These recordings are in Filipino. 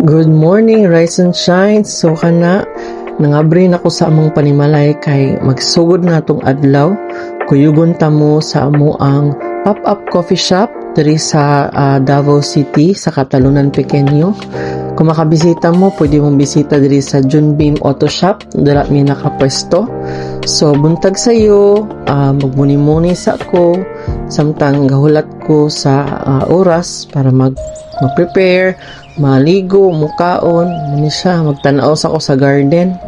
Good morning, rise and shine. So kana nangabri na ko sa among panimalay kay magsugod na tong adlaw. Kuyugon ta mo sa amo ang pop-up coffee shop diri sa Davao City sa Katalunan Pequeño. Kung makabisita mo, pwede mong bisita diri sa Junbeam Auto Shop. Dala mi nakapwesto. So buntag sa iyo, magmuni-muni sa ako, samtang gahulat ko sa oras para mag-prepare, maligo, mukaon, muni siya, magtanaw sa ko sa garden.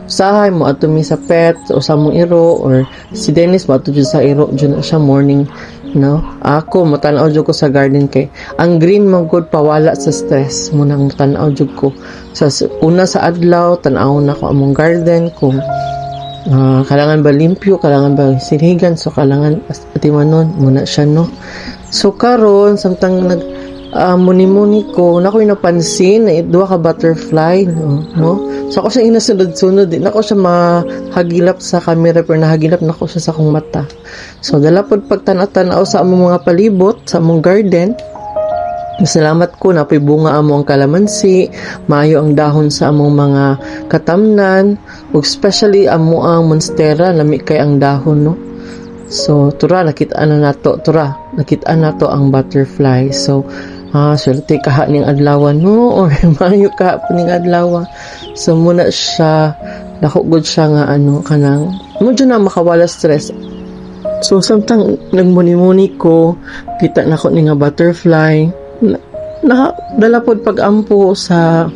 Usahay mo ato mi sa pet, o sa mong iro, or si Dennis mo ato dyan sa iro, dyan siya morning, no? Ako, matanaw dyan ko sa garden kay ang green magod pawala sa stress, munang matanaw dyan ko. Una sa adlaw, tanaw na ko among garden, kung kailangan ba limpyo, kailangan ba sinigan, so kailangan atimanon, muna siya, no? So karon samtang muni-muni ko, nako'y napansin na duwa ka butterfly, no? So ako siya inasunod-sunod, di nako siya mahagilap sa camera, pero nahagilap nako siya sa akong mata. So dala pod pagtanaw-tanaw sa among mga palibot, sa among garden. Salamat ko na po'y bunga amo ang kalamansi, maayo ang dahon sa among mga katamnan, ug especially amo ang monstera, lami kay ang dahon, no? So nakita na to ang butterfly. So swerte kaha ning adlaw, no, or maayo ka ning adlaw. So muna siya dako gud siya nga kanang mo na makawala stress. So samtang nagmuni-muni ko, kita na ko ni nga butterfly, dala pod pag-ampo sa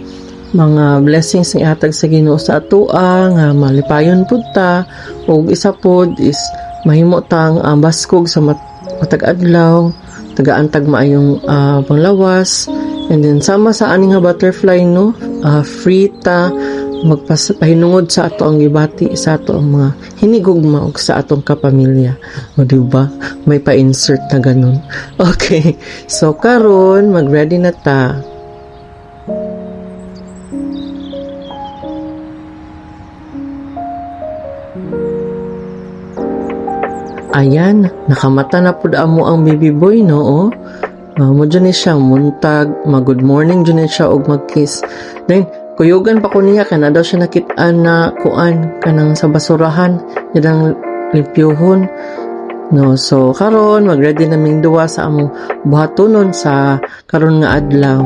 mga blessings nga ihatag sa Ginoo sa atoa, nga malipayon pud ta, ug isa pod is mahimo tang baskog sa matag adlaw, tagaantag maayong panglawas, and then sama sa ani nga butterfly, no, free ta magpahinungod sa ato ang gibati sa ato ang mga hinigugma og sa atong kapamilya. O diba? May pa-insert na ganun. Okay. So karon mag-ready na ta. Ayan, nakamata na pud amo ang baby boy, no? Mo dyan siya muntag, mag-good morning dyan siya og mag-kiss. Then kuyugan pa ko niya, kana daw siya nakitaan na kuan kanang sa basurahan, yadang limpyuhon, no? So karon mag-ready naming duwa sa among buhatonon sa karon nga adlaw.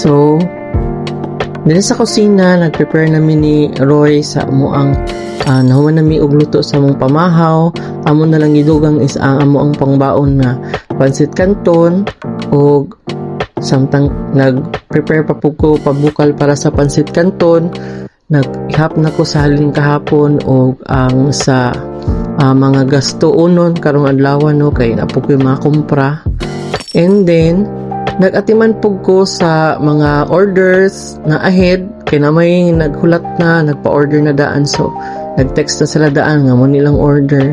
So dili sa kusina, nag-prepare namin ni Roy sa amoang nahuman nami og luto sa among pamahaw. Amo na lang gidugang is ang amo ang pangbaon na pansit canton, og samtang nag-prepare pa po ko pabukal para sa pansit canton, nag-ihap na ko sa halin kahapon og ang sa mga gasto unon karong adlaw, no, kay napo ko mga kumpra. And then nag-atiman po ko sa mga orders na ahead, kaya na may naghulat na, nagpa-order na daan. So, nag-text na sila daan nga mo nilang order.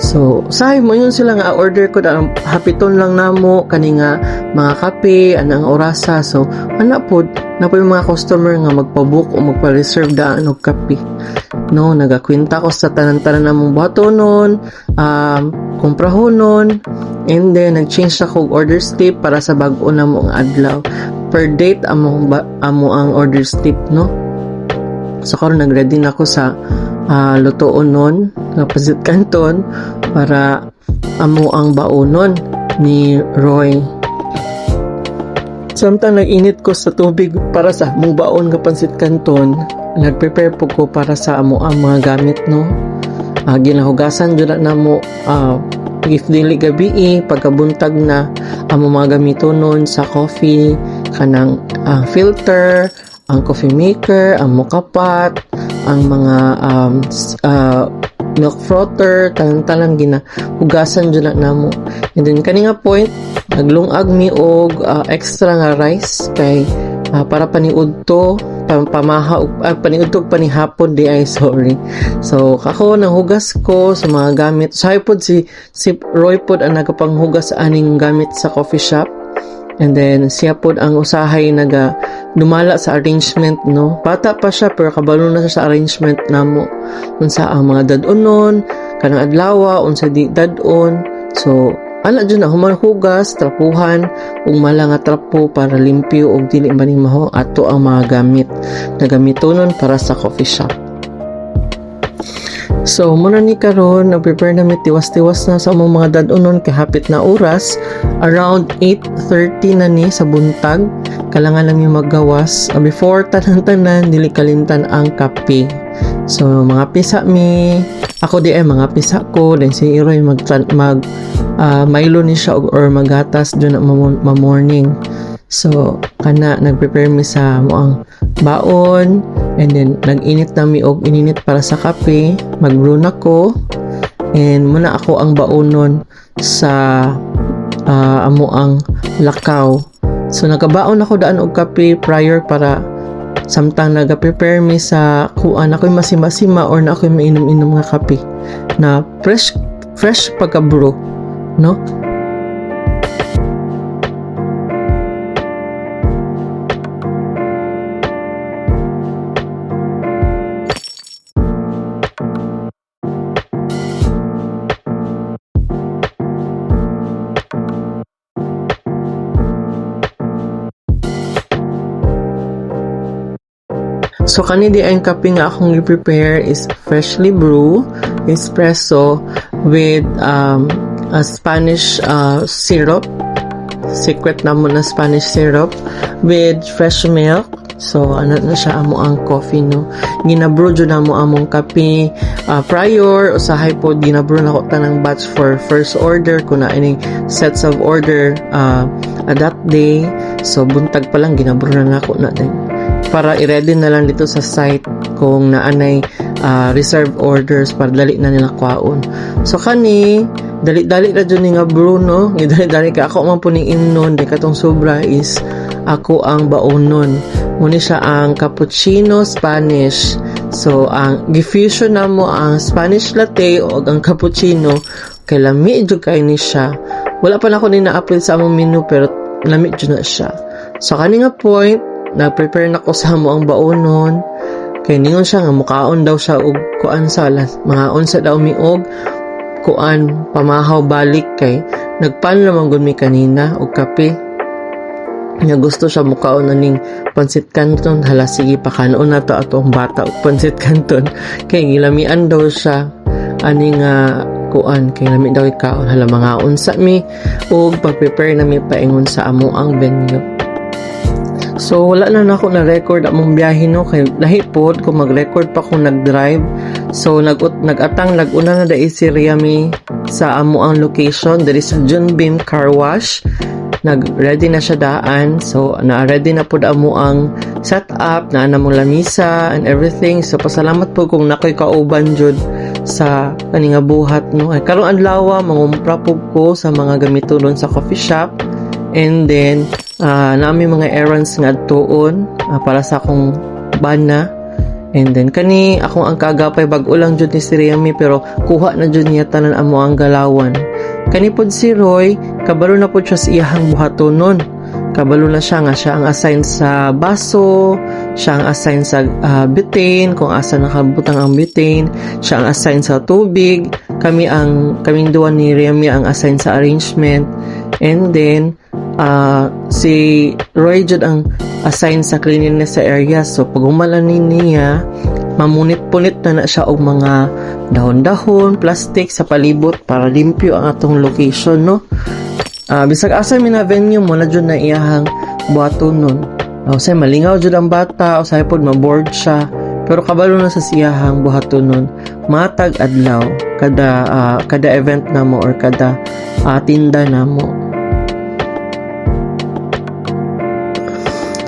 So, sabi mo yun sila nga order ko daan, hapiton lang na mo, kani nga mga kape, anang orasa. So, po yung mga customer nga magpabook o magpa-reserve daan og kape. No, nagakwenta ko sa tanan-tanan namong buhatonon, kumprahonon, and then nag-change ako og order slip para sa bag-o na mo ang adlaw. Per date amo ang order slip, no? So karon nag-ready na ako sa lutoon nun, pansit canton, para amo ang baonon ni Roy. Samtang nag-init ko sa tubig para sa mong baon nga pansit canton, nag-prepare po ko para sa amo ang mga gamit, no? Ginahugasan dyan na mo if dili gabi, pagkabuntag na amo mga gamito nun sa coffee, kanang filter, ang coffee maker, ang mocha pot, ang mga milk frother, talang ginahugasan dyan na mo. And then kaninga point, naglungag mi og extra nga rice kay para paniud to paniud to panihapon di ay sorry. So ako nanghugas ko sa mga gamit. So pod si Roy pod ang nagapanghugas aning gamit sa coffee shop. And then siya pod ang usahay naga dumala sa arrangement, no. Bata pa siya pero kabalo na siya sa arrangement namo. Unsa ang mga dad-onon, kanang adlaw, unsa di dad-on. So ana dyan na humanhugas, trapuhan, ug mala nga trapo para limpyo ug dili maning maho ato ang mga gamit na gamitonon para sa coffee shop. So, muna ni karon nag-prepare na tiwas-tiwas na sa among mga dad-onon kay hapit na oras. Around 8:30 na ni sa buntag. Kailangan lang yung maggawas. Before tanan-tanan, dili kalintan ang kape. So, mga pisa mi. Ako di mga pisa ko. Then si Iroy Milo ni siya or magatas dyan na morning. So, kana nag-prepare mi sa moang baon, and then nag-init na mi og ininit para sa kape. Mag-brew na ko, and muna ako ang baonon sa amo ang lakaw. So, nagabaon ako daan og kape prior para samtang naga-prepare mi sa kuan ako'y masima-sima or na ako'y mainom-inom nga kape na fresh pagka-brew, no? So, kani di ang kape nga akong i-prepare is freshly brew espresso with a Spanish syrup. Secret na mo na Spanish syrup with fresh milk. So, ano na siya amo ang coffee, no? Ginabrew dyan na mo among kape prior. Usahay po, ginabrew na ko tanang batch for first order. Kung na ining sets of order that day. So, buntag pa lang, ginabrew na ako na din. Para i-ready na lang dito sa site kung naanay reserve orders para dali na nila kwaon. So kani dali-dali ra jud ni nga brew, no. Dali-dali ka ako man po ni innon de katong sobra is ako ang baonon. Muni siya ang cappuccino Spanish. So ang diffusion na mo ang Spanish latte o ang cappuccino kay lami jud kay ni siya. Wala pa na ako ni na-upload sa among menu pero lami jud na siya. So kani nga point na-prepare na ko sa mo ang baonon kay ningon siya nga mukaon daw siya og kuan sa mga unsa daw mi og kuan pamahaw balik kay nagpan naman gud mi kanina og kape nga gusto siya mukaon na ning pansit canton. Hala sige pakanon na to atong bata og pansit canton kay gilamian daw siya ani nga kuan kay lami daw ikaon. Hala mga unsa mi og pag-prepare na mi paingon sa amo ang venue. So, wala na ako na-record among biyahe, no? Kaya lahi po, kung mag-record pa kung nag-drive. So, nag-una na dahil si Riami sa amo ang location. There is a Junbeam Car Wash. Nag-ready na siya daan. So, na-ready na po amo ang setup, na mong lamisa and everything. So, pasalamat po kung nakoy kauban jud sa kaninga buhat, no? Ay, karong adlaw, mangumpra po ko sa mga gamitonon sa coffee shop. And then, namin mga errands nga tuon para sa akong bana. And then kani akong ang kagapay bag-o lang jud ni si Riami pero kuha na jud niya tanan amo ang galawan. Kani pod si Roy, kabalo na pod siya sa iyahang buhatonon. Kabalo na siya nga siya ang assign sa baso, siya ang assign sa butane kung asa nakabutang ang butane, siya ang assign sa tubig, kaming duwa ni Riami ang assign sa arrangement. And then si Roy jud ang assign sa cleanliness sa area. So pag humalanin niya, mamunit-punit na siya og mga dahon-dahon, plastic sa palibot para limpyo ang atong location, no. Bisag asa mi na venue mo na jud na iyahang buhaton nun. Usay malingaw jud ang bata, usay pod ma-board siya. Pero kabalo na sa siyahang buhaton nun, matag adlaw kada event namo or kada tinda namo.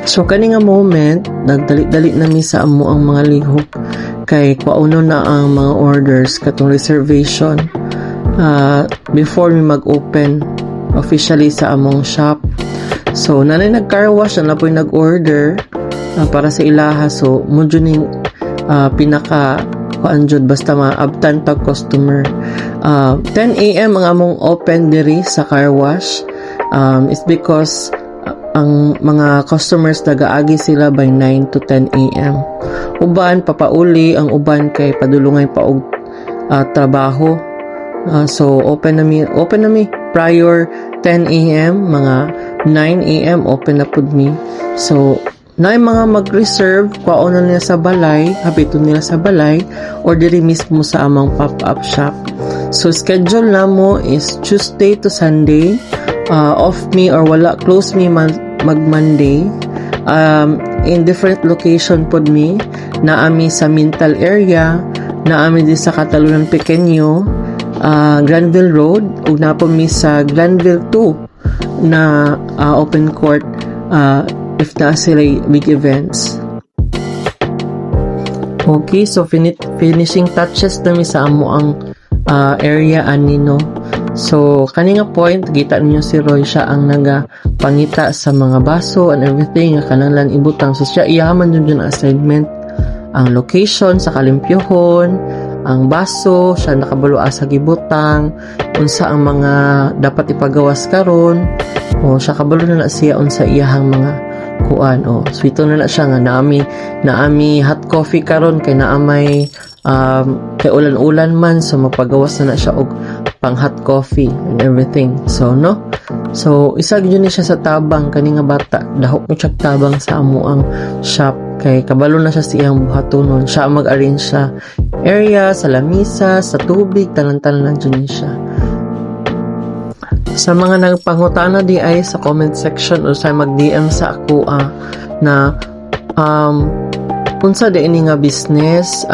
So, kani nga moment, nagdali-dali na mi sa amo ang mga lihok kay kauno na ang mga orders katong reservation before mi mag-open officially sa among shop. So, nanay nag-car wash na po'y nag-order para sa ilaha. So, mo dyan yung pinaka kuanjud basta maabtan pag customer. 10 a.m. ang among open diri sa car wash. It's because ang mga customers nagaagi sila by 9 to 10 a.m. Uban papauli, ang uban kay padulungay pa og trabaho. So open na mi prior 10 a.m. mga 9 a.m. open na pud mi. So na mga mag-reserve kwaon na nila sa balay, habiton nila sa balay or diri mismo sa amang pop-up shop. So schedule na mo is Tuesday to Sunday, off me or wala, close me mag Monday. In different location pod mi, naami sa Mintal area, naami din sa Catalunan Pequeño, Granville Road, ug napo mi sa Granville 2 na open court if na sila big events. Okay, so finishing touches na mi sa amo ang area anino. So kani nga point kita ninyo si Roy, siya ang nagapangita sa mga baso and everything nga kanang ibutang. So siya iyaman yun assignment, ang location sa kalimpyohon, ang baso siya nakabulua sa gibutang, unsa ang mga dapat ipagawas karon, o siya kabalo na siya unsa iyahang mga kuan. So ito na siya nga naami hot coffee karon kay naamay kay ulan-ulan man, so magpagawas na siya og pang hot coffee and everything. So isa gyud ni siya sa tabang kani nga bata, dahok mo siya tabang sa amo ang shop kay kabalo na siya sa iyang buhatonon. Siya mag-arrange sa area, sa lamisa, sa tubig, tanan-tanan jud ni siya. Sa mga nagpangutana di ay sa comment section o sa mag-DM sa ako na unsa di ini nga business,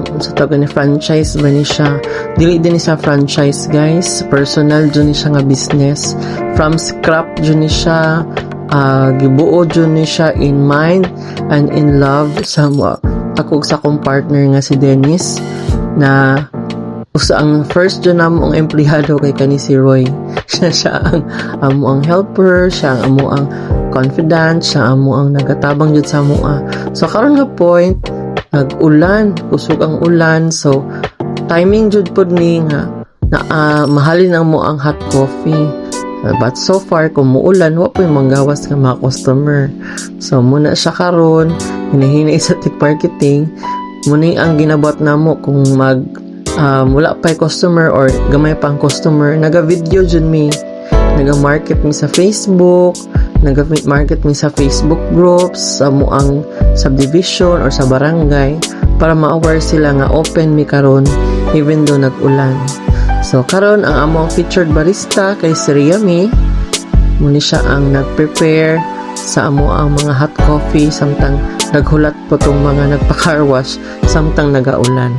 unsa tawag ni franchise ba ni siya? Dili din sa franchise guys, personal jud ni siya nga business. From scrap jud ni siya, gibuo jud ni siya in mind and in love sa ako sa akong partner nga si Dennis, na usa ang first jud namo ang empleyado kay kani si Roy. siya ang amo ang helper, siya ang amo ang confidant, siya amo ang nagatabang jud sa amo. So karon nga point nag-ulan, kusog ang ulan, so timing jud pod ni nga mahalin ang mo ang hot coffee. But so far kung muulan wa po'y manggawas nga mga customer. So muna siya karon hinahinay sa tech marketing, muna ang ginabot namo kung wala pa customer or gamay pang customer, naga-video dyan mi, naga-market mi sa Facebook, naga-market mi sa Facebook groups, sa muang subdivision or sa barangay, para ma-aware sila nga open mi karon even though nag-ulan. So karon ang among featured barista kay si Riami, muna siya ang nag-prepare sa amo ang mga hot coffee samtang naghulat po tong mga nagpa-car wash samtang nagaulan.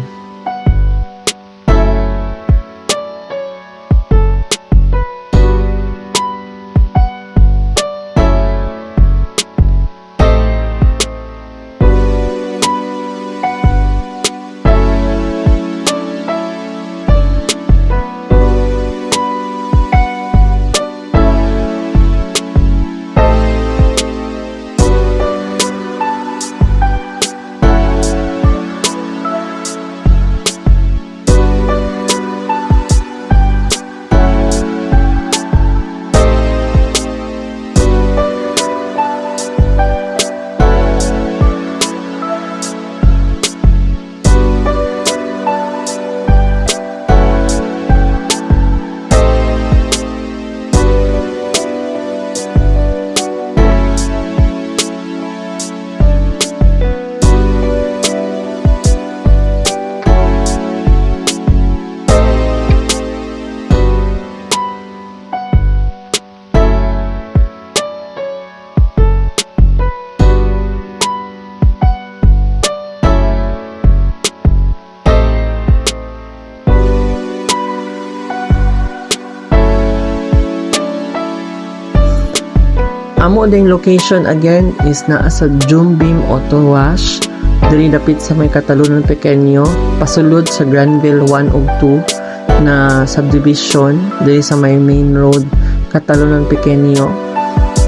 Amo ding location again is naa sa Jumbim Auto Wash, diri dapit sa may Catalunan Pequeño, pasulod sa Granville 1 ug 2 na subdivision, diri sa may main road Catalunan Pequeño.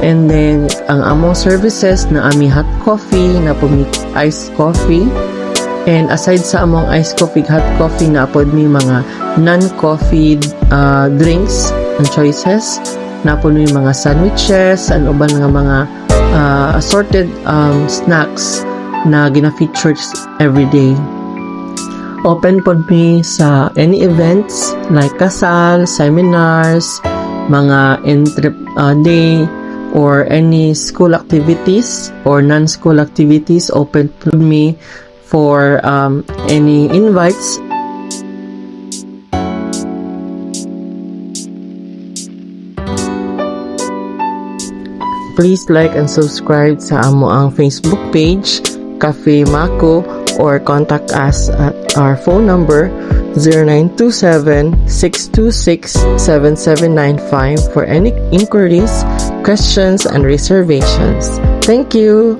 And then ang among services na ami hot coffee, na po iced coffee, and aside sa among iced coffee, hot coffee, na po mi mga non-coffee drinks and choices. napon mi mga sandwiches and uban nga mga assorted snacks na gina-featured every day. Open pod mi sa any events like kasal, seminars, mga day, or any school activities or non-school activities. Open pod mi for any invites. Please like and subscribe sa amo ang Facebook page, Cafe Mako, or contact us at our phone number 0927-626-7795 for any inquiries, questions, and reservations. Thank you!